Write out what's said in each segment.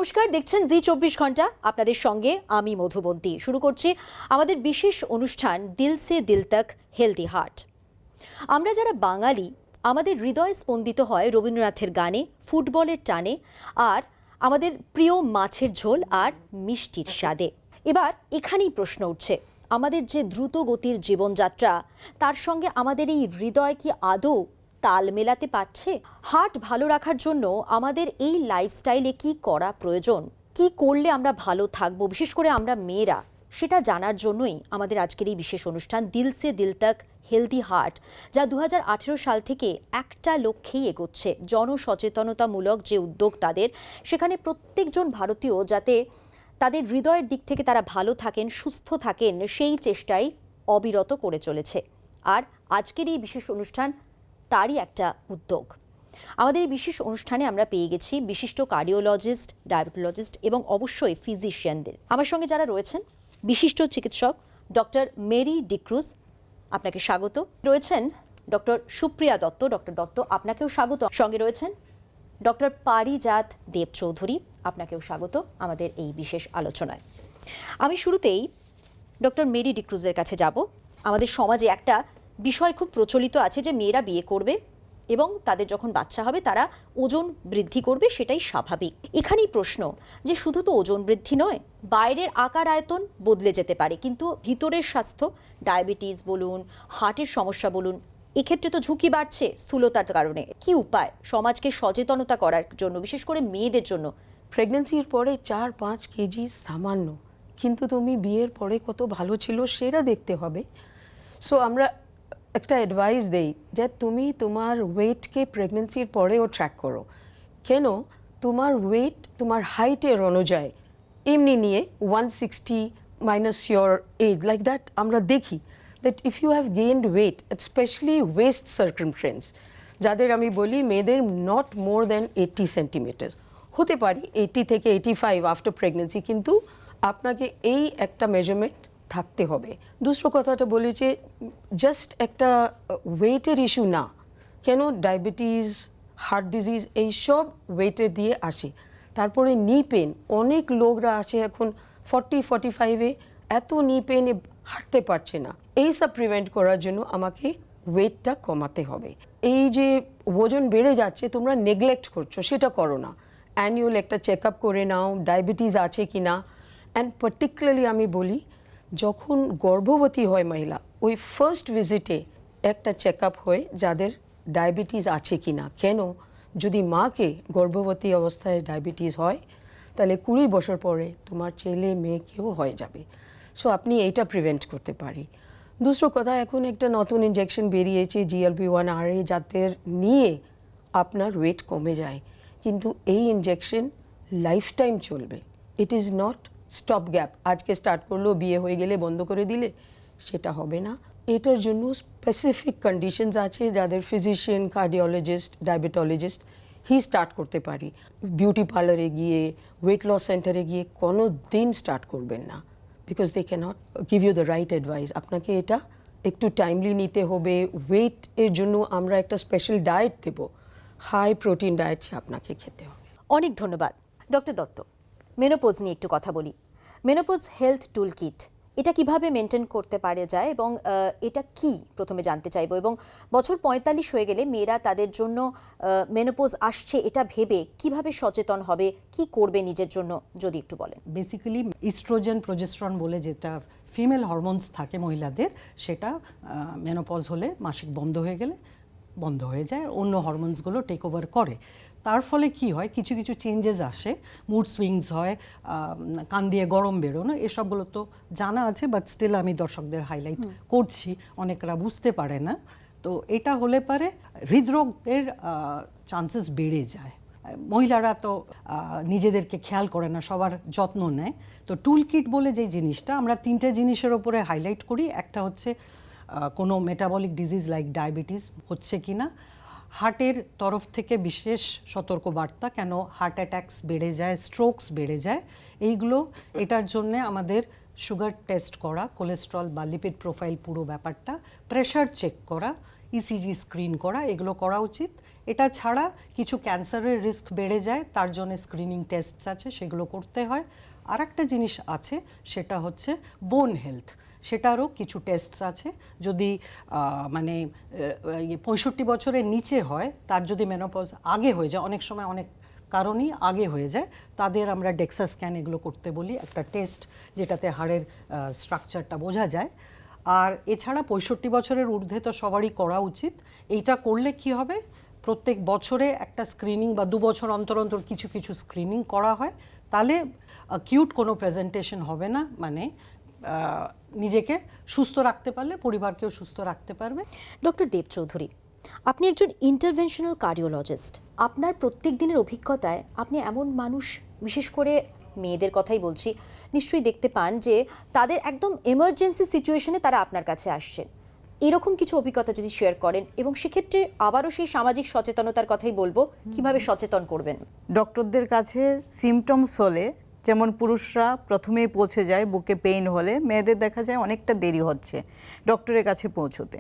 নমস্কার, দেখছেন জি 24 ঘন্টা। আপনাদের সঙ্গে আমি মধুবন্তী। শুরু করছি আমাদের বিশেষ অনুষ্ঠান দিল সে দিল তক হেলদি হার্ট। আমরা যারা বাঙালি, আমাদের হৃদয় স্পন্দিত হয় রবীন্দ্রনাথের গানে, ফুটবলের টানে, আর আমাদের প্রিয় মাছের ঝোল আর মিষ্টির স্বাদে। এবার এখানেই প্রশ্ন উঠছে, আমাদের যে দ্রুত গতির জীবনযাত্রা, তার সঙ্গে আমাদের এই হৃদয় কি আদৌ তাল মেলাতে পারছে? হার্ট ভালো রাখার জন্য আমাদের এই লাইফস্টাইলে কি করা প্রয়োজন, কি করলে আমরা ভালো থাকবো, বিশেষ করে আমরা মেয়েরা, সেটা জানার জন্যই আমাদের আজকের এই বিশেষ অনুষ্ঠান দিল সে দিল তক হেলদি হার্ট, যা 2018 সাল থেকে একটা লক্ষ্যেই এগোচ্ছে। জনসচেতনতামূলক যে উদ্যোগ তাদের, সেখানে প্রত্যেকজন ভারতীয় যাতে তাদের হৃদয়ের দিক থেকে তারা ভালো থাকেন, সুস্থ থাকেন, সেই চেষ্টাই অবিরত করে চলেছে। আর আজকের এই বিশেষ অনুষ্ঠান তারই একটা উদ্যোগ। আমাদের এই বিশেষ অনুষ্ঠানে আমরা পেয়ে গেছি বিশিষ্ট কার্ডিওলজিস্ট, ডায়াবেটোলজিস্ট এবং অবশ্যই ফিজিশিয়ানদের। আমার সঙ্গে যারা রয়েছেন, বিশিষ্ট চিকিৎসক ডক্টর মেরি ডিক্রুজ, আপনাকে স্বাগত। রয়েছেন ডক্টর সুপ্রিয়া দত্ত। ডক্টর দত্ত, আপনাকেও স্বাগত। সঙ্গে রয়েছেন ডক্টর পারিজাত দেব চৌধুরী, আপনাকেও স্বাগত আমাদের এই বিশেষ আলোচনায়। আমি শুরুতেই ডক্টর মেরি ডিক্রুজের কাছে যাব। আমাদের সমাজে একটা বিষয় খুব প্রচলিত আছে যে মেয়েরা বিয়ে করবে এবং তাদের যখন বাচ্চা হবে তারা ওজন বৃদ্ধি করবে, সেটাই স্বাভাবিক। এখানেই প্রশ্ন যে শুধু তো ওজন বৃদ্ধি নয়, বাইরের আকার আয়তন বদলে যেতে পারে, কিন্তু ভিতরের স্বাস্থ্য, ডায়াবেটিস বলুন, হার্টের সমস্যা বলুন, এক্ষেত্রে তো ঝুঁকি বাড়ছে স্থূলতার কারণে। কি উপায় সমাজকে সচেতনতা করার জন্য, বিশেষ করে মেয়েদের জন্য? প্রেগনেন্সির পরে 4-5 কেজি সামান্য, কিন্তু তুমি বিয়ের পরে কত ভালো ছিল সেটা দেখতে হবে। সো আমরা একটা অ্যাডভাইস দেই যে তুমি তোমার ওয়েটকে প্রেগনেন্সির পরেও ট্র্যাক করো। কেন? তোমার ওয়েট তোমার হাইটের অনুযায়ী এমনি নিয়ে 160 minus your age, like that আমরা দেখি that if you have gained weight, specially waist circumference, যাদের আমি বলি মেয়েদের নট মোর দ্যান 80 সেন্টিমিটার্স, হতে পারি 80 থেকে 85 আফটার প্রেগনেন্সি, কিন্তু আপনাকে এই একটা মেজারমেন্ট থাকতে হবে। দুসরো কথাটা বলি যে জাস্ট একটা ওয়েটের ইস্যু না, কেন ডায়াবেটিস, হার্ট ডিজিজ এইসব ওয়েটের দিয়ে আসে। তারপরে নি পেন, অনেক লোকরা আছে এখন 40-45-এ এত নি পেনে হাঁটতে পারছে না। এইসব প্রিভেন্ট করার জন্য আমাকে ওয়েটটা কমাতে হবে। এই যে ওজন বেড়ে যাচ্ছে তোমরা নেগলেক্ট করছো, সেটা করো না। অ্যানুয়াল একটা চেক আপ করে নাও, ডায়াবেটিস আছে কি না। অ্যান্ড পার্টিকুলারলি আমি বলি, যখন গর্ভবতী হয় মহিলা, ওই ফার্স্ট ভিজিটে একটা চেক আপ হয় যাদের ডায়াবেটিস আছে কি না। কেন? যদি মাকে গর্ভবতী অবস্থায় ডায়াবেটিস হয়, তাহলে 20 বছর পরে তোমার ছেলে মেয়েকেও হয়ে যাবে। সো আপনি এইটা প্রিভেন্ট করতে পারি। দুসরো কথা, এখন একটা নতুন ইনজেকশন বেরিয়েছে GLP-1RA, যাদের নিয়ে আপনার ওয়েট কমে যায়, কিন্তু এই ইনজেকশন লাইফ টাইম চলবে। It is not stop gap, আজকে স্টার্ট করলো, বিয়ে হয়ে গেলে বন্ধ করে দিলে, সেটা হবে না। এটার জন্য স্পেসিফিক কন্ডিশনস আছে, যাদের ফিজিশিয়ান, কার্ডিওলজিস্ট, ডায়াবেটোলজিস্ট স্টার্ট করতে পারি। বিউটি পার্লারে গিয়ে, ওয়েট লস সেন্টারে গিয়ে কোনো দিন স্টার্ট করবেন না, because they can't give you the right advice. আপনাকে এটা একটু টাইমলি নিতে হবে। ওয়েট এর জন্য আমরা একটা স্পেশাল ডায়েট দেব, হাই প্রোটিন ডায়েট আপনাকে খেতে হবে। অনেক ধন্যবাদ। ডক্টর দত্ত, মেনোপজ নিয়ে একটু কথা বলি। মেনোপজ হেলথ টুল কিট, এটা কিভাবে মেনটেন করতে পারা যায় এবং এটা কি প্রথমে জানতে চাইবো। এবং বছর 45 হয়ে গেলে মেয়েরা তাদের জন্য মেনোপজ আসছে এটা ভেবে কিভাবে সচেতন হবে, কি করবে নিজের জন্য, যদি একটু বলেন। বেসিক্যালি ইস্ট্রোজেন, প্রোজেস্টেরন বলে যেটা ফিমেল হরমোনস থাকে মহিলাদের, সেটা মেনোপজ হলে, মাসিক বন্ধ হয়ে গেলে বন্ধ হয়ে যায়, অন্য হরমোনসগুলো টেক ওভার করে। তার ফলে কি হয়, কিছু কিছু চেঞ্জেস আসে, মুড সুইংস হয়, কান দিয়ে গরম বেরোনো, এসবগুলো তো জানা আছে, বাট স্টিল আমি দর্শকদের হাইলাইট করছি, অনেকরা বুঝতে পারে না। তো এটা হলে পারে হৃদরোগের চান্সেস বেড়ে যায়। মহিলারা তো নিজেদেরকে খেয়াল করে না, সবার যত্ন নেয়। তো টুল কিট বলে যে জিনিসটা, আমরা 3টে জিনিসের ওপরে হাইলাইট করি। একটা হচ্ছে কোনো মেটাবলিক ডিজিজ লাইক ডায়াবেটিস হচ্ছে কি না, হার্টের তরফ থেকে বিশেষ সতর্কবার্তা, কেন হার্ট অ্যাটাকস বেড়ে যায়, স্ট্রোকস বেড়ে যায়, এইগুলো। এটার জন্যে আমাদের সুগার টেস্ট করা, কোলেস্ট্রল বা লিপিড প্রোফাইল পুরো ব্যাপারটা, প্রেশার চেক করা, ইসিজি স্ক্রিন করা, এগুলো করা উচিত। এটা ছাড়া কিছু ক্যান্সারের রিস্ক বেড়ে যায়, তার জন্য স্ক্রিনিং টেস্টস আছে, সেগুলো করতে হয়। আর একটা জিনিস আছে, সেটা হচ্ছে বোন হেলথ, সেটারও কিছু টেস্টস আছে। যদি মানে 65 বছরের নিচে হয়, তার যদি মেনোপজ আগে হয়ে যায়, অনেক সময় অনেক কারণেই আগে হয়ে যায়, তাদের আমরা ডেক্সা স্ক্যান এগুলো করতে বলি, একটা টেস্ট যেটাতে হাড়ের স্ট্রাকচারটা বোঝা যায়। আর এছাড়া 65 বছরের ঊর্ধ্বে তো সবারই করা উচিত। এইটা করলে কি হবে, প্রত্যেক বছরে একটা স্ক্রিনিং বা 2 বছর অন্তর অন্তর কিছু কিছু স্ক্রিনিং করা হয়, তাহলে কিউট কোনো প্রেজেন্টেশন হবে না, মানে নিজেকে সুস্থ রাখতে পারলে পরিবারকেও সুস্থ রাখতে পারবে। ডক্টর দেব চৌধুরী, আপনি একজন ইন্টারভেনশনাল কার্ডিওলজিস্ট। আপনার প্রত্যেক দিনের অভিজ্ঞতায় আপনি এমন মানুষ, বিশেষ করে মেয়েদের কথাই বলছি, নিশ্চয়ই দেখতে পান যে তাদের একদম এমার্জেন্সি সিচুয়েশনে তারা আপনার কাছে আসছেন। এরকম কিছু অভিজ্ঞতা যদি শেয়ার করেন, এবং সেক্ষেত্রে আবারও সেই সামাজিক সচেতনতার কথাই বলবো, কিভাবে সচেতন করবেন। ডক্টরদের কাছে সিমটমস হলে, যেমন পুরুষরা প্রথমেই পৌঁছে যায় বুকে পেইন হলে, মেয়েদের দেখা যায় অনেকটা দেরি হচ্ছে ডক্টরের কাছে পৌঁছতে।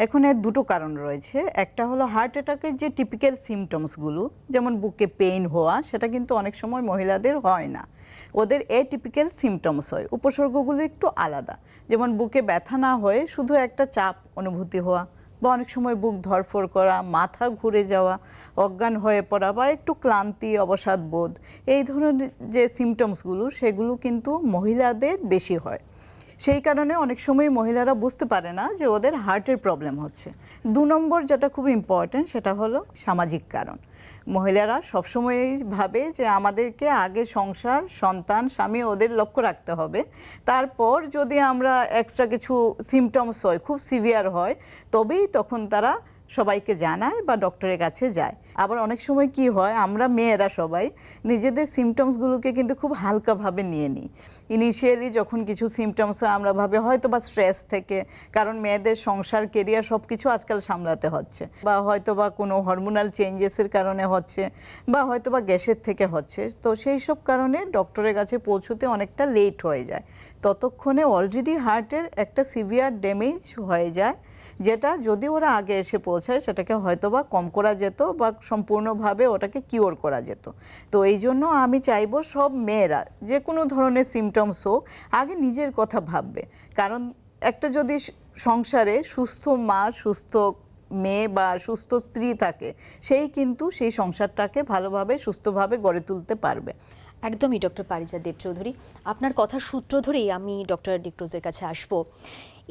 এখন এর দুটো কারণ রয়েছে। একটা হলো হার্ট অ্যাটাকের যে টিপিক্যাল সিমটমসগুলো, যেমন বুকে পেইন হওয়া, সেটা কিন্তু অনেক সময় মহিলাদের হয় না, ওদের এটিপিক্যাল সিমটমস হয়, উপসর্গগুলো একটু আলাদা। যেমন বুকে ব্যথা না হয়ে শুধু একটা চাপ অনুভূতি হওয়া, বা অনেক সময় বুক ধড়ফড় করা, মাথা ঘুরে যাওয়া, অজ্ঞান হয়ে পড়া, বা একটু ক্লান্তি, অবসাদ বোধ, এই ধরনের যে সিমটমসগুলো, সেগুলো কিন্তু মহিলাদের বেশি হয়। সেই কারণে অনেক সময় মহিলারা বুঝতে পারে না যে ওদের হার্টের প্রবলেম হচ্ছে। 2 নম্বর যেটা খুব ইম্পর্ট্যান্ট, সেটা হলো সামাজিক কারণ। মহিলারা সবসময়ই ভাবে যে আমাদেরকে আগে সংসার, সন্তান, স্বামী, ওদের লক্ষ্য রাখতে হবে, তারপর যদি আমরা এক্সট্রা কিছু সিমটমস হয়, খুব সিভিয়ার হয়, তবেই তখন তারা সবাইকে জানায় বা ডক্টরের কাছে যায়। আবার অনেক সময় কি হয়, আমরা মেয়েরা সবাই নিজেদের সিমটমসগুলোকে কিন্তু খুব হালকাভাবে নিয়ে নিই। ইনিশিয়ালি যখন কিছু সিমটমস হয়, আমরা ভাবে হয়তো বা স্ট্রেস থেকে, কারণ মেয়েদের সংসার, কেরিয়ার সব কিছু আজকাল সামলাতে হচ্ছে, বা হয়তো বা কোনো হরমোনাল চেঞ্জেসের কারণে হচ্ছে, বা হয়তো বা গ্যাসের থেকে হচ্ছে। তো সেই সব কারণে ডক্টরের কাছে পৌঁছতে অনেকটা লেট হয়ে যায়। ততক্ষণে অলরেডি হার্টের একটা সিভিয়ার ড্যামেজ হয়ে যায়, যেটা যদি ওরা আগে এসে পৌঁছায় সেটাকে হয়তোবা কম করা যেত বা সম্পূর্ণভাবে ওটাকে কিওর করা যেত। তো এই জন্য আমি চাইবো সব মেয়েরা যে কোনো ধরনের সিমটমস হোক, আগে নিজের কথা ভাববে। কারণ একটা যদি সংসারে সুস্থ মা, সুস্থ মেয়ে বা সুস্থ স্ত্রী থাকে, সেই কিন্তু সেই সংসারটাকে ভালোভাবে, সুস্থভাবে গড়ে তুলতে পারবে। একদমই ডক্টর পারিজাত দেব চৌধুরী, আপনার কথার সূত্র ধরেই আমি ডক্টর ডিক্রুজের কাছে আসবো।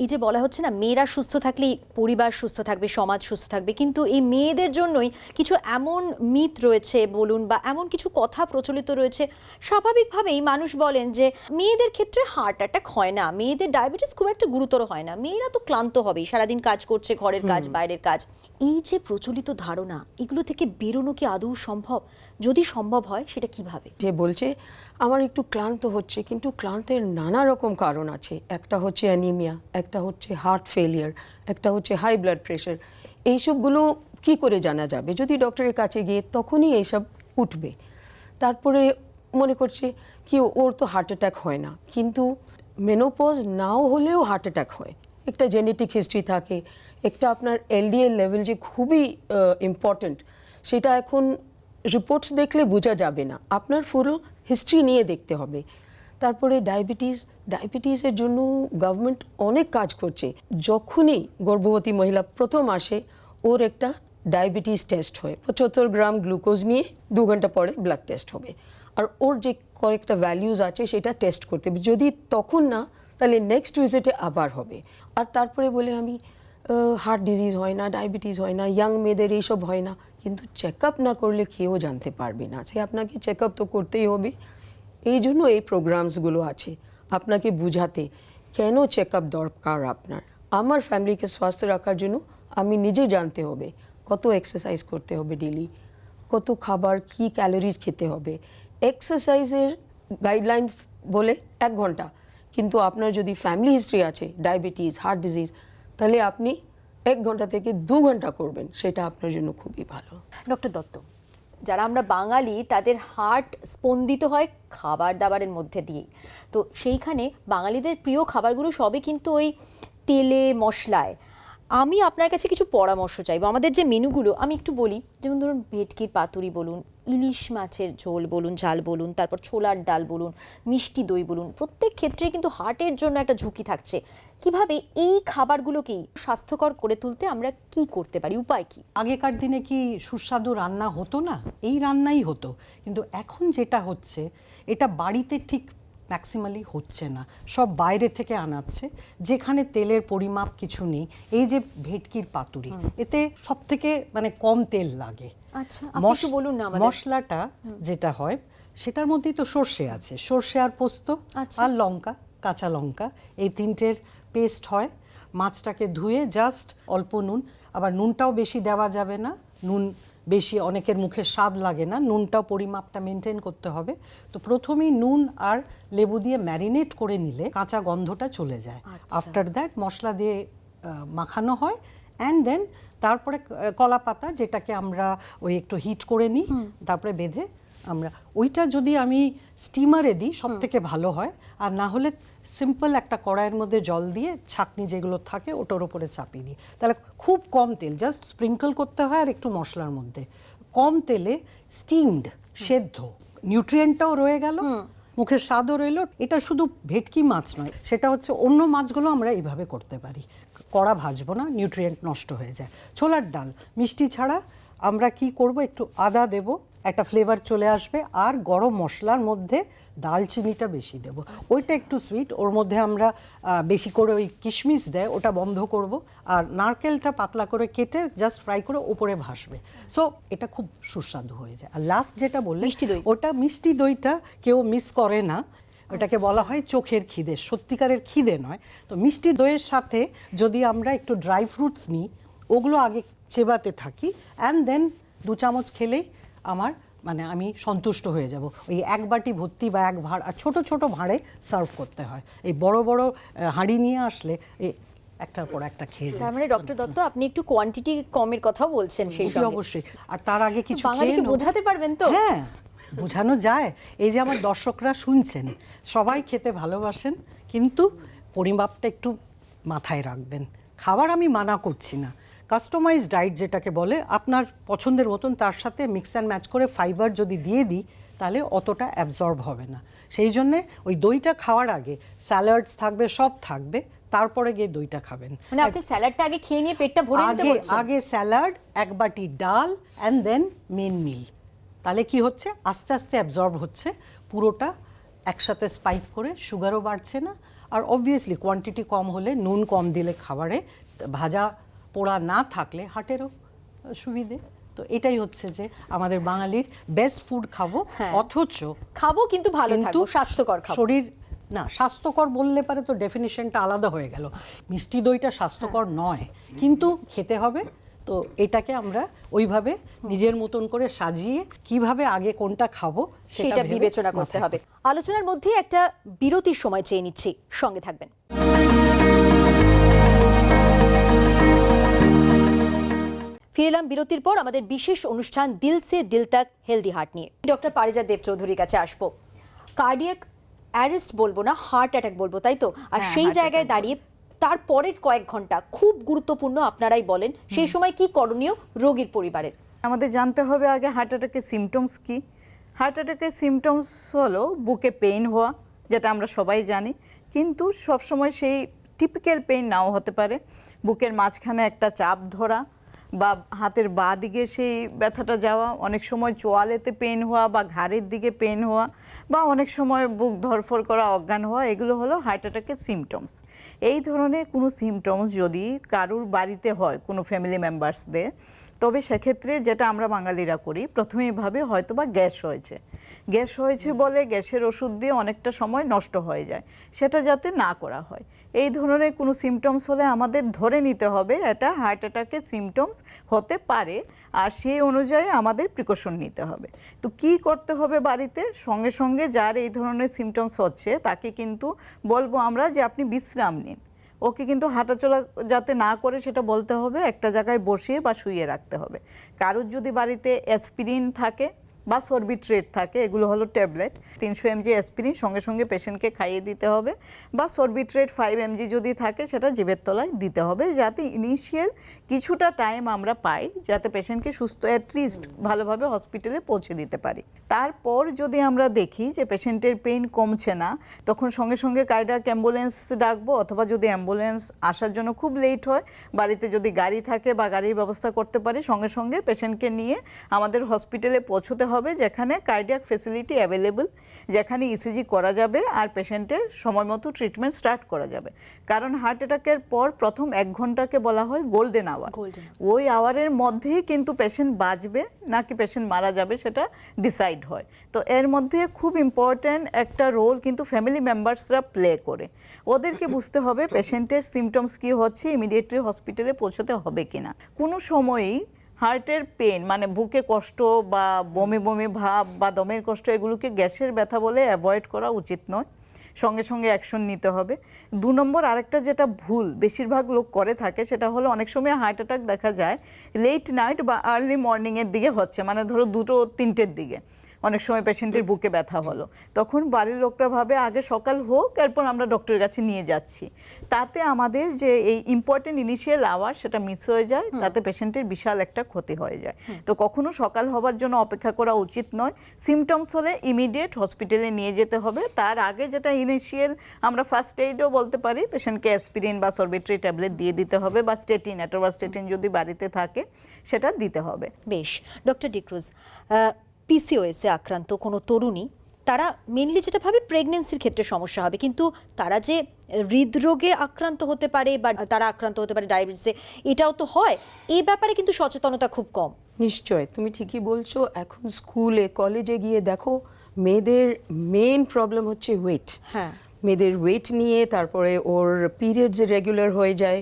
এই যে বলা হচ্ছে না, মেয়েরা সুস্থ থাকলেই পরিবার সুস্থ থাকবে, সমাজ সুস্থ থাকবে, কিন্তু এই মেয়েদের জন্যই কিছু এমন মিথ রয়েছে বলুন, বা এমন কিছু কথা প্রচলিত রয়েছে। স্বাভাবিকভাবেই মানুষ বলেন যে মেয়েদের ক্ষেত্রে হার্ট অ্যাটাক হয় না, মেয়েদের ডায়াবেটিস খুব একটা গুরুতর হয় না, মেয়েরা তো ক্লান্ত হবেই, সারাদিন কাজ করছে, ঘরের কাজ, বাইরের কাজ। এই যে প্রচলিত ধারণা, এগুলো থেকে বেরোনো কি আদৌ সম্ভব? যদি সম্ভব হয়, সেটা কিভাবে? যে বলছে আমার একটু ক্লান্ত হচ্ছে, কিন্তু ক্লান্তের নানা রকম কারণ আছে। একটা হচ্ছে অ্যানিমিয়া, একটা হচ্ছে হার্ট ফেলিয়ার, একটা হচ্ছে হাই ব্লাড প্রেশার। এইসবগুলো কি করে জানা যাবে? যদি ডক্টরের কাছে গিয়ে তখনই এইসব উঠবে। তারপরে মনে করছে কি ওর তো হার্ট অ্যাটাক হয় না, কিন্তু মেনোপজ নাও হলেও হার্ট অ্যাটাক হয়। একটা জেনেটিক হিস্ট্রি থাকে, একটা আপনার এলডিএল লেভেল যে খুবই ইম্পর্ট্যান্ট, সেটা এখন রিপোর্টস দেখলে বোঝা যাবে না, আপনার পুরো হিস্ট্রি নিয়ে দেখতে হবে। তারপরে ডায়াবেটিসের জন্য গভর্নমেন্ট অনেক কাজ করছে। যখনই গর্ভবতী মহিলা প্রথম আসে, ওর একটা ডায়াবেটিস টেস্ট হয়, 75 গ্রাম গ্লুকোজ নিয়ে 2 ঘন্টা পরে ব্লাড টেস্ট হবে, আর ওর যে কয়েকটা ভ্যালিউজ আছে সেটা টেস্ট করতে হবে। যদি তখন না, তাহলে নেক্সট ভিজিটে আবার হবে। আর তারপরে বলে আমি হার্ট ডিজিজ হয় না, ডায়াবেটিস হয় না, ইয়াং মেয়েদের এইসব হয় না, কিন্তু চেক আপ না করলে কেউ জানতে পারবে না। সে আপনাকে চেক আপ তো করতেই হবে। এই জন্য এই প্রোগ্রামসগুলো আছে, আপনাকে বুঝাতে কেন চেক আপ দরকার আপনার। আমার ফ্যামিলিকে স্বাস্থ্য রাখার জন্য আমি নিজে জানতে হবে কত এক্সারসাইজ করতে হবে ডেলি, কত খাবার, কি ক্যালোরিজ খেতে হবে। এক্সারসাইজের গাইডলাইন্স বলে 1 ঘন্টা, কিন্তু আপনার যদি ফ্যামিলি হিস্ট্রি আছে, ডায়াবেটিস, হার্ট ডিজিজ, তাহলে আপনি 1 ঘন্টা থেকে 2 ঘন্টা করবেন, সেটা আপনার জন্য খুবই ভালো। ডক্টর দত্ত, যারা আমরা বাঙালি, তাদের হার্ট স্পন্দিত হয় খাবার দাবারের মধ্যে দিয়ে। তো সেইখানে বাঙালিদের প্রিয় খাবারগুলো সবই কিন্তু ওই তেলে, মশলায়। আমি আপনার কাছে কিছু পরামর্শ চাইবো। আমাদের যে মেনুগুলো আমি একটু বলি, যেমন ধরুন ভেটকির পাতুরি বলুন, ইলিশ মাছের ঝোল বলুন, ঝাল বলুন, তারপর ছোলার ডাল বলুন, মিষ্টি দই বলুন, প্রত্যেক ক্ষেত্রে কিন্তু হার্টের জন্য একটা ঝুঁকি থাকছে। কিভাবে এই খাবারগুলোকেই স্বাস্থ্যকর করে তুলতে আমরা কি করতে পারি, উপায় কি? আগেকার দিনে কি সুস্বাদু রান্না হতো না? এই রান্নাই হতো, কিন্তু এখন যেটা হচ্ছে এটা বাড়িতে ঠিক ম্যাক্সিমালি হচ্ছে না, সব বাইরে থেকে আনাচ্ছে, যেখানে তেলের পরিমাপ কিছু নেই। এই যে ভেটকির পাতুরি, এতে সব থেকে মানে কম তেল লাগে। আচ্ছা, আপনি একটু বলুন না আমাদের। মশলাটা যেটা হয় সেটার মধ্যেই তো সর্ষে আছে, সর্ষে আর পোস্ত আচ্ছা। আর লঙ্কা, কাঁচা লঙ্কা, এই তিনটের পেস্ট হয়। মাছটাকে ধুয়ে জাস্ট অল্প নুন, আবার নুনটাও বেশি দেওয়া যাবে না, নুন বেশি অনেকের মুখে স্বাদ লাগে না, নুনটাও পরিমাপটা মেনটেন করতে হবে। তো প্রথমেই নুন আর লেবু দিয়ে ম্যারিনেট করে নিলে কাঁচা গন্ধটা চলে যায়। আচ্ছা। আফটার দ্যাট মশলা দিয়ে মাখানো হয়, অ্যান্ড দেন তারপরে কলা পাতা, যেটাকে আমরা ওই একটু হিট করে নিই, তারপরে বেঁধে আমরা ওইটা যদি আমি স্টিমারে দিই সব থেকে ভালো হয়, আর না হলে সিম্পল একটা কড়াইয়ের মধ্যে জল দিয়ে ছাঁকনি যেগুলো থাকে ওটার উপরে চাপিয়ে দিই, তাহলে খুব কম তেল জাস্ট স্প্রিঙ্কল করতে হয় আর একটু মশলার মধ্যে কম তেলে স্টিমড, সেদ্ধ, নিউট্রিয়েন্টটাও রয়ে গেল, মুখের স্বাদও রইল। এটা শুধু ভেটকি মাছ নয়, সেটা হচ্ছে অন্য মাছগুলো আমরা এইভাবে করতে পারি। কড়া ভাজবো না, নিউট্রিয়েন্ট নষ্ট হয়ে যায়। ছোলার ডাল মিষ্টি ছাড়া আমরা কি করব, একটু আদা দেব, একটা ফ্লেভার চলে আসবে, আর গরম মশলার মধ্যে দালচিনিটা বেশি দেব, ওইটা একটু সুইট, ওর মধ্যে আমরা বেশি করে ওই কিশমিশ দেয়, ওটা বন্ধ করব, আর নারকেলটা পাতলা করে কেটে জাস্ট ফ্রাই করে ওপরে ভাসবে। সো এটা খুব সুস্বাদু হয়ে যায়। আর লাস্ট যেটা বললে মিষ্টি দই। ওটা মিষ্টি দইটা কেউ মিস করে না, ওটাকে বলা হয় চোখের খিদে, সত্যিকারের খিদে নয়। তো মিষ্টি দইয়ের সাথে যদি আমরা একটু ড্রাই ফ্রুটস নিই, ওগুলো আগে চেবাতে থাকি, অ্যান্ড দেন 2 চামচ খেলেই আমার মানে আমি সন্তুষ্ট হয়ে যাব। ওই এক বাটি ভর্তি বা এক ভাঁড়, আর ছোট ছোট ভাঁড়ে সার্ভ করতে হয়। এই বড় বড় হাঁড়ি নিয়ে আসলে এই একটার পর একটা খেয়ে যায়। তার মানে ডক্টর দত্ত আপনি একটু কোয়ান্টিটি কমের কথাও বলছেন সেই অতি সঙ্গে। অবশ্যই। আর তার আগে কিছু বাঙালিকে খেয়ে নেবো। বোঝাতে পারবেন তো? হ্যাঁ, বোঝানো যায়। এই যে আমার দর্শকরা শুনছেন, সবাই খেতে ভালোবাসেন, কিন্তু পরিমাপটা একটু মাথায় রাখবেন। খাবার আমি মানা করছি না, কাস্টমাইজ ডায়েট যেটাকে বলে, আপনার পছন্দের মতন তার সাথে মিক্স অ্যান্ড ম্যাচ করে ফাইবার যদি দিয়ে দিই, তাহলে অতটা অ্যাবজর্ব হবে না। সেই জন্যে ওই দইটা খাওয়ার আগে স্যালাডস থাকবে, সব থাকবে, তারপরে গিয়ে দইটা খাবেন। মানে আপনি স্যালাডটা আগে খেয়ে নিয়ে পেটটা ভরে নিতে বলছেন? আগে স্যালাড, এক বাটি ডাল, অ্যান্ড দেন মেন মিল। তাহলে কি হচ্ছে, আস্তে আস্তে অ্যাবজর্ব হচ্ছে, পুরোটা একসাথে স্পাইক করে, সুগারও বাড়ছে না। আর অবভিয়াসলি কোয়ান্টিটি কম হলে, নুন কম দিলে খাবারে, ভাজা পোড়া না থাকলে হার্টেরও সুবিধে। তো এটাই হচ্ছে যে আমাদের বাঙালির বেস্ট ফুড খাবো, অথচ খাবো কিন্তু ভালো থাকবো, স্বাস্থ্যকর খাবো। শরীর না, স্বাস্থ্যকর বললে পারে তো ডেফিনিশনটা আলাদা হয়ে গেল। মিষ্টি দইটা স্বাস্থ্যকর নয়, কিন্তু খেতে হবে। তো এটাকে আমরা ওইভাবে নিজের মতন করে সাজিয়ে কিভাবে আগে কোনটা খাবো সেটা ভেবে বিবেচনা করতে মাথায় হবে। আলোচনার মধ্যে একটা বিরতির সময় চেয়ে নিচ্ছি, সঙ্গে থাকবেন। ফিরে এলাম বিরতির পর আমাদের বিশেষ অনুষ্ঠান দিল সে দিল তক হেলদি হার্ট নিয়ে। ডক্টর পারিজাত দেব চৌধুরীর কাছে আসবো। কার্ডিয়াক অ্যারেস্ট বলবো না, হার্ট অ্যাটাক বলবো, তাই তো? আর সেই জায়গায় দাঁড়িয়ে তারপরের কয়েক ঘন্টা খুব গুরুত্বপূর্ণ, আপনারাই বলেন সেই সময় কি করণীয় রোগীর পরিবারের? আমাদের জানতে হবে আগে হার্ট অ্যাটাকের সিমটমস কি। হার্ট অ্যাটাকের সিমটমস হলো বুকে পেইন হওয়া, যেটা আমরা সবাই জানি, কিন্তু সবসময় সেই টিপিক্যাল পেইন নাও হতে পারে। বুকের মাঝখানে একটা চাপ ধরা, বা হাতের বাঁ দিকে সেই ব্যথাটা যাওয়া, অনেক সময় চোয়ালেতে পেইন হওয়া বা ঘাড়ের দিকে পেইন হওয়া, বা অনেক সময় বুক ধরফর করা, অজ্ঞান হওয়া, এগুলো হলো হার্ট অ্যাটাকের সিমটমস। এই ধরনের কোনো সিমটমস যদি কারুর বাড়িতে হয়, কোনো ফ্যামিলি মেম্বার্সদের, তবে সেক্ষেত্রে যেটা আমরা বাঙালিরা করি, প্রথমেই ভাবে হয়তো বা গ্যাস হয়েছে বলে গ্যাসের ওষুধ দিয়ে অনেকটা সময় নষ্ট হয়ে যায়, সেটা যাতে না করা হয়। এই ধরনের কোনো সিমটমস হলে আমাদের ধরে নিতে হবে এটা হার্ট অ্যাটাকের সিমটমস হতে পারে, আর সেই অনুযায়ী আমাদের প্রিকশন নিতে হবে। তো কি করতে হবে বাড়িতে? সঙ্গে সঙ্গে যার এই ধরনের সিমটমস হচ্ছে তাকে কিন্তু বলবো আমরা যে আপনি বিশ্রাম নিন। ওকে কিন্তু হাঁটাচলা যাতে না করে সেটা বলতে হবে, একটা জায়গায় বসিয়ে বা শুইয়ে রাখতে হবে। কারোর যদি বাড়িতে অ্যাসপিরিন থাকে বা সরবিট্রেট থাকে, এগুলো হলো ট্যাবলেট। 300 mg অ্যাসপিরিন সঙ্গে সঙ্গে পেশেন্টকে খাইয়ে দিতে হবে, বা সরবিট্রেট 5 mg যদি থাকে সেটা জিভের তলায় দিতে হবে, যাতে ইনিশিয়াল কিছুটা টাইম আমরা পাই, যাতে পেশেন্টকে সুস্থ অ্যাটলিস্ট ভালোভাবে হসপিটালে পৌঁছে দিতে পারি। তারপর যদি আমরা দেখি যে পেশেন্টের পেইন কমছে না, তখন সঙ্গে সঙ্গে কার্ডিয়াক অ্যাম্বুলেন্স ডাকবো, অথবা যদি অ্যাম্বুলেন্স আসার জন্য খুব লেট হয়, বাড়িতে যদি গাড়ি থাকে বা গাড়ির ব্যবস্থা করতে পারি, সঙ্গে সঙ্গে পেশেন্টকে নিয়ে আমাদের হসপিটালে পৌঁছতে হবে, যেখানে কার্ডিয়াক ফেসিলিটি অ্যাভেলেবল, যেখানে ইসিজি করা যাবে আর পেশেন্টের সময় মতো ট্রিটমেন্ট স্টার্ট করা যাবে। কারণ হার্ট অ্যাটাকের পর প্রথম 1 ঘন্টাকে বলা হয় গোল্ডেন আওয়ার। ওই আওয়ারের মধ্যেই কিন্তু পেশেন্ট বাঁচবে নাকি পেশেন্ট মারা যাবে সেটা ডিসাইড হয়। তো এর মধ্যে খুব ইম্পর্ট্যান্ট একটা রোল কিন্তু ফ্যামিলি মেম্বার্সরা প্লে করে। ওদেরকে বুঝতে হবে পেশেন্টের সিমটমস কী হচ্ছে, ইমিডিয়েটলি হসপিটালে পৌঁছতে হবে কিনা। কোনো সময়ই হার্টের পেন মানে বুকে কষ্ট বা বমি বমি ভাব বা দমের কষ্ট, এগুলোকে গ্যাসের ব্যথা বলে অ্যাভয়েড করা উচিত নয়, সঙ্গে সঙ্গে অ্যাকশন নিতে হবে। 2 নম্বর আরেকটা যেটা ভুল বেশিরভাগ লোক করে থাকে, সেটা হলো অনেক সময় হার্ট অ্যাটাক দেখা যায় লেট নাইট বা আর্লি মর্নিংয়ের দিকে হচ্ছে, মানে ধরো 2-3টের দিকে অনেক সময় পেশেন্টের বুকে ব্যথা হলো, তখন বাড়ির লোকরা ভাবে আগে সকাল হোক এরপর আমরা ডক্টরের কাছে নিয়ে যাচ্ছি। তাতে আমাদের যে এই ইম্পর্টেন্ট ইনিশিয়াল আওয়ার সেটা মিস হয়ে যায়, তাতে পেশেন্টের বিশাল একটা ক্ষতি হয়ে যায়। তো কখনো সকাল হবার জন্য অপেক্ষা করা উচিত নয়। সিমটমস হলে ইমিডিয়েট হসপিটালে নিয়ে যেতে হবে। তার আগে যেটা ইনিশিয়াল আমরা ফার্স্ট এইডও বলতে পারি, পেশেন্টকে অ্যাসপিরিন বা সরবিট্রি ট্যাবলেট দিয়ে দিতে হবে, বা স্টেটিন, অ্যাটোভাস্টেটিন যদি বাড়িতে থাকে সেটা দিতে হবে। বেশ, ডক্টর ডিক্রুজ, পিসিওএসে আক্রান্ত কোনো তরুণী, তারা মেনলি যেটা ভাবে প্রেগনেন্সির ক্ষেত্রে সমস্যা হবে, কিন্তু তারা যে হৃদরোগে আক্রান্ত হতে পারে বা তারা আক্রান্ত হতে পারে ডায়াবেটিসে, এটাও তো হয়। এই ব্যাপারে কিন্তু সচেতনতা খুব কম। নিশ্চয়, তুমি ঠিকই বলছো। এখন স্কুলে কলেজে গিয়ে দেখো, মেয়েদের মেন প্রবলেম হচ্ছে ওয়েট। হ্যাঁ, মেয়েদের ওয়েট নিয়ে, তারপরে ওর পিরিয়ডস রেগুলার হয়ে যায়।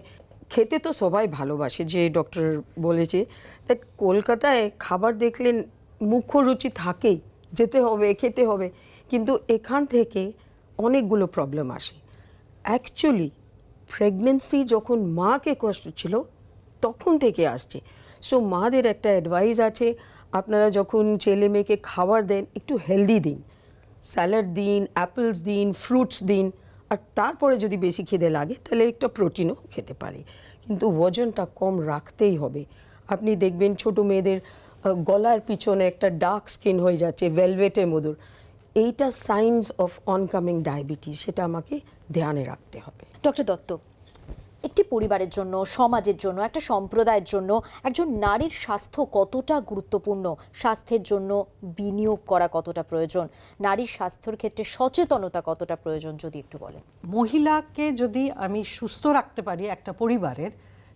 খেতে তো সবাই ভালোবাসে, যে ডক্টর বলেছে দ্যাট কলকাতায় খাবার দেখলেন মুখ্য রুচি থাকেই, যেতে হবে খেতে হবে, কিন্তু এখান থেকে অনেকগুলো প্রবলেম আসে। অ্যাকচুয়ালি প্রেগনেন্সি যখন মাকে কষ্ট ছিল তখন থেকে আসছে। সো মাদের একটা অ্যাডভাইস আছে, আপনারা যখন ছেলে মেয়েকে খাবার দেন একটু হেলদি দিন, স্যালাড দিন, অ্যাপেলস দিন, ফ্রুটস দিন, আর তারপরে যদি বেশি খিদে লাগে তাহলে একটু প্রোটিনও খেতে পারে, কিন্তু ওজনটা কম রাখতেই হবে। আপনি দেখবেন ছোট মেয়েদের গলার পিছনে একটা ডার্ক স্কিন হয়ে যাচ্ছে, ভেলভেটের মধুর, এইটা সাইন্স অফ অনকামিং ডায়াবেটিস, সেটা আমাকে ধ্যানে রাখতে হবে। ডক্টর দত্ত, একটি পরিবারের জন্য, সমাজের জন্য, একটা সম্প্রদায়ের জন্য একজন নারীর স্বাস্থ্য কতটা গুরুত্বপূর্ণ, স্বাস্থ্যের জন্য বিনিয়োগ করা কতটা প্রয়োজন, নারীর স্বাস্থ্যের ক্ষেত্রে সচেতনতা কতটা প্রয়োজন, যদি একটু বলেন। মহিলাকে যদি আমি সুস্থ রাখতে পারি একটা পরিবারের,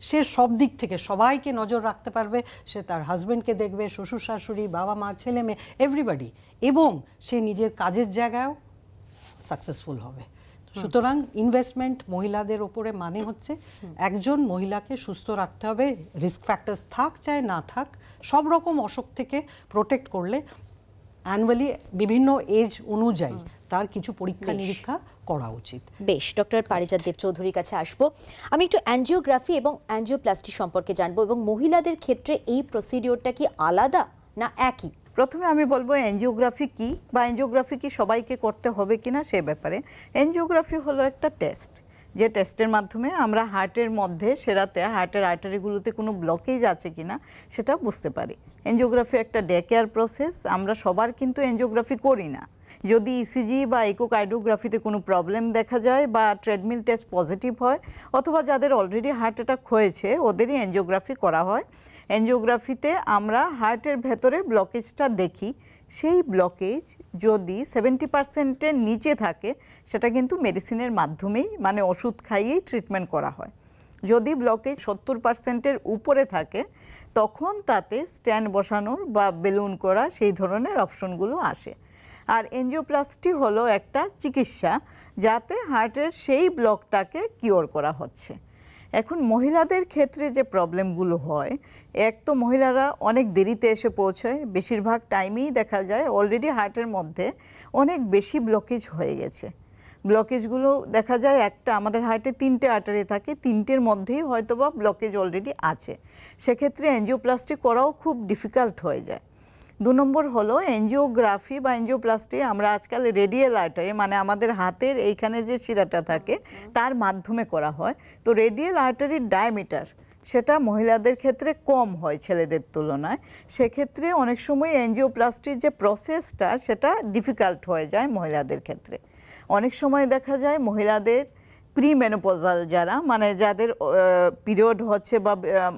সে সব দিক থেকে সবাইকে নজর রাখতে পারবে। সে তার হাজব্যান্ডকে দেখবে, শ্বশুর শাশুড়ি, বাবা মা, ছেলে মেয়ে, এভরিবডি, এবং সে নিজের কাজের জায়গায়ও সাকসেসফুল হবে। সুতরাং ইনভেস্টমেন্ট মহিলাদের ওপরে মানে হচ্ছে একজন মহিলাকে সুস্থ রাখতে হবে, রিস্ক ফ্যাক্টরস থাক চাই না থাক, সব রকম অসুখ থেকে প্রোটেক্ট করলে অ্যানুয়ালি বিভিন্ন এজ অনুযায়ী তার কিছু পরীক্ষা নিরীক্ষা করা উচিত। বেশ, ডক্টর পারিজাত দেব চৌধুরীর কাছে আসবো। আমি একটু অ্যাঞ্জিওগ্রাফি এবং অ্যাঞ্জিওপ্লাস্টি সম্পর্কে জানবো, এবং মহিলাদের ক্ষেত্রে এই প্রসিডিওরটা কি আলাদা না একই? প্রথমে আমি বলবো অ্যাঞ্জিওগ্রাফি কি, বা অ্যাঞ্জিওগ্রাফি কি সবাইকে করতে হবে কিনা সে ব্যাপারে। অ্যাঞ্জিওগ্রাফি হলো একটা টেস্ট, যে টেস্টের মাধ্যমে আমরা হার্টের মধ্যে সেরাতে হার্টের আর্টারিগুলোতে কোনো ব্লকেজ আছে কিনা সেটা বুঝতে পারি। অ্যাঞ্জিওগ্রাফি একটা ডে কেয়ার প্রসেস, আমরা সবার কিন্তু অ্যাঞ্জিওগ্রাফি করি না। যদি ইসিজি বা ইকোকার্ডিওগ্রাফিতে কোনো প্রবলেম দেখা যায় বা ট্রেডমিল টেস্ট পজিটিভ হয়, অথবা যাদের অলরেডি হার্ট অ্যাটাক হয়েছে ওদেরই অ্যাঞ্জিওগ্রাফি করা হয়। অ্যাঞ্জিওগ্রাফিতে আমরা হার্টের ভেতরে ব্লকেজটা দেখি, সেই ব্লকেজ যদি 70%-এর নিচে থাকে সেটা কিন্তু মেডিসিনের মাধ্যমেই, মানে ওষুধ খাইয়েই ট্রিটমেন্ট করা হয়। যদি ব্লকেজ 70%-এর উপরে থাকে তখন তাতে স্ট্যান্ড বসানোর বা বেলুন করা সেই ধরনের অপশনগুলো আসে। আর এনজিওপ্লাস্টি হলো একটা চিকিৎসা যাতে হার্টের সেই ব্লকটাকে কিওর করা হচ্ছে। এখন মহিলাদের ক্ষেত্রে যে প্রবলেমগুলো হয়, এক তো মহিলারা অনেক দেরিতে এসে পৌঁছায়, বেশিরভাগ টাইমেই দেখা যায় অলরেডি হার্টের মধ্যে অনেক বেশি ব্লকেজ হয়ে গেছে। ব্লকেজগুলো দেখা যায় একটা, আমাদের হার্টে 3টে আর্টারি থাকে, 3টের মধ্যেই হয়তোবা ব্লকেজ অলরেডি আছে, সেক্ষেত্রে অ্যাঞ্জিওপ্লাস্টি করাও খুব ডিফিকাল্ট হয়ে যায়। 2 নম্বর হলো এনজিওগ্রাফি বা এনজিওপ্লাস্টি আমরা আজকাল রেডিয়াল আর্টারি মানে আমাদের হাতের এইখানে যে শিরাটা থাকে তার মাধ্যমে করা হয়। তো রেডিয়াল আর্টারির ডায়ামিটার সেটা মহিলাদের ক্ষেত্রে কম হয় ছেলেদের তুলনায়, সেক্ষেত্রে অনেক সময় এনজিওপ্লাস্টির যে প্রসেসটা সেটা ডিফিকাল্ট হয়ে যায় মহিলাদের ক্ষেত্রে। অনেক সময় দেখা যায় মহিলাদের প্রিমেনোপজাল যারা মানে যাদের পিরিয়ড হচ্ছে বা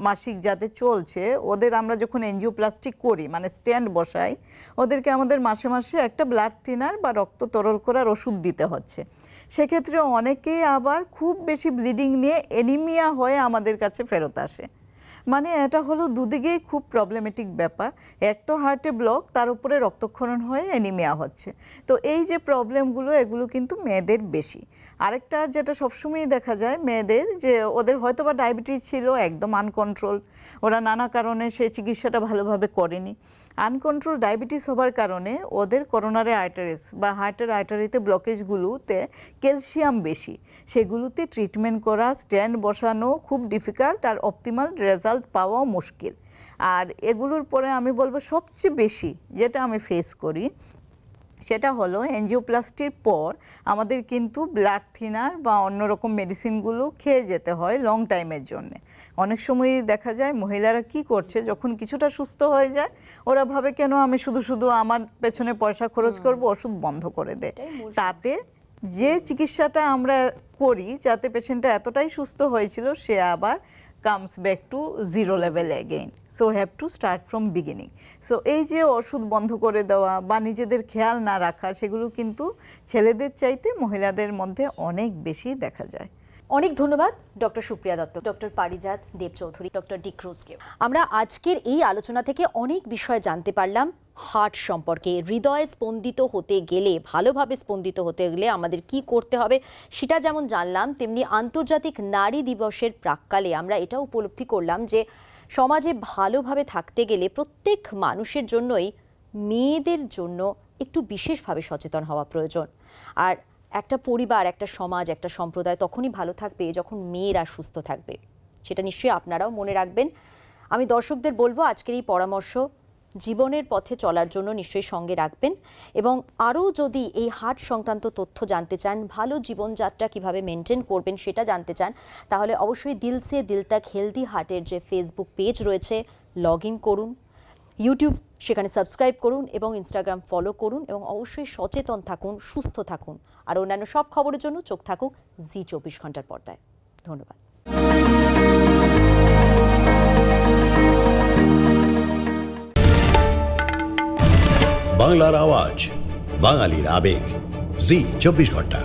মাসিক যাদের চলছে ওদের আমরা যখন এনজিওপ্লাস্টি করি মানে স্ট্যান্ড বসাই ওদেরকে আমাদের মাসে মাসে একটা ব্লাড থিনার বা রক্ত তরল করার ওষুধ দিতে হচ্ছে। সেক্ষেত্রে অনেকেই আবার খুব বেশি ব্লিডিং নিয়ে অ্যানিমিয়া হয়ে আমাদের কাছে ফেরত আসে। মানে এটা হলো দুদিকেই খুব প্রবলেমেটিক ব্যাপার, এক তো হার্টে ব্লক তার উপরে রক্তক্ষরণ হয়ে অ্যানিমিয়া হচ্ছে। তো এই যে প্রবলেমগুলো এগুলো কিন্তু মেয়েদের বেশি। আরেকটা যেটা সবসময়ই দেখা যায় মেয়েদের যে ওদের হয়তো বা ডায়াবেটিস ছিল একদম আনকন্ট্রোল, ওরা নানা কারণে সেই চিকিৎসাটা ভালোভাবে করেনি। আনকন্ট্রোল ডায়াবেটিস হবার কারণে ওদের করোনারি আর্টারিস বা হার্টের আর্টারিতে ব্লকেজগুলোতে ক্যালসিয়াম বেশি, সেগুলোতে ট্রিটমেন্ট করা স্ট্যান্ড বসানো খুব ডিফিকাল্ট আর অপটিমাল রেজাল্ট পাওয়াও মুশকিল। আর এগুলোর পরে আমি বলবো সবচেয়ে বেশি যেটা আমি ফেস করি সেটা হলো এনজিওপ্লাস্টির পর আমাদের কিন্তু ব্লাড থিনার বা অন্যরকম মেডিসিনগুলো খেয়ে যেতে হয় লং টাইমের জন্যে। অনেক সময় দেখা যায় মহিলারা কি করছে যখন কিছুটা সুস্থ হয়ে যায় ওরা ভাবে কেন আমি শুধু শুধু আমার পেছনে পয়সা খরচ করব, ওষুধ বন্ধ করে দেয়। তাতে যে চিকিৎসাটা আমরা করি যাতে পেশেন্টটা এতটাই সুস্থ হয়েছিল সে আবার comes back to zero level again, so have to start from beginning. So এই যে ওষুধ বন্ধ করে দেওয়া বা নিজেদের খেয়াল না রাখা সেগুলো কিন্তু ছেলেদের চাইতে মহিলাদের মধ্যে অনেক বেশি দেখা যায়। অনেক ধন্যবাদ ডক্টর সুপ্রিয়া দত্ত, ডক্টর পারিজাত দেব চৌধুরী, ডক্টর ডিক্রুজকে। আমরা আজকের এই আলোচনা থেকে অনেক বিষয় জানতে পারলাম হার্ট সম্পর্কে। হৃদয় স্পন্দিত হতে গেলে, ভালোভাবে স্পন্দিত হতে গেলে আমাদের কি করতে হবে সেটা যেমন জানলাম, তেমনি আন্তর্জাতিক নারী দিবসের প্রাক্কালে আমরা এটা উপলব্ধি করলাম যে সমাজে ভালোভাবে থাকতে গেলে প্রত্যেক মানুষের জন্যই মেয়েদের জন্য একটু বিশেষভাবে সচেতন হওয়া প্রয়োজন। আর একটা পরিবার, একটা সমাজ, একটা সম্প্রদায় তখনই ভালো থাকবে যখন মেয়েরা সুস্থ থাকবে। সেটা নিশ্চয়ই আপনারাও মনে রাখবেন। আমি দর্শকদের বলবো আজকের এই পরামর্শ জীবনের পথে চলার জন্য নিশ্চয়ই সঙ্গে রাখবেন, এবং আরও যদি এই হার্ট সংক্রান্ত তথ্য জানতে চান, ভালো জীবনযাত্রা কিভাবে মেনটেন করবেন সেটা জানতে চান, তাহলে অবশ্যই দিল সে দিল তক হেলদি হার্টের যে ফেসবুক পেজ রয়েছে লগ ইন করুন, ইউটিউব সেখানে সাবস্ক্রাইব করুন এবং ইনস্টাগ্রাম ফলো করুন, এবং অবশ্যই সচেতন থাকুন, সুস্থ থাকুন। আর অন্যান্য সব খবরের জন্য চোখ থাকুক জি24 ঘন্টার পর্দায়। ধন্যবাদ। বাংলার আওয়াজ, বাঙালির আবেগ, জি24 ঘন্টা।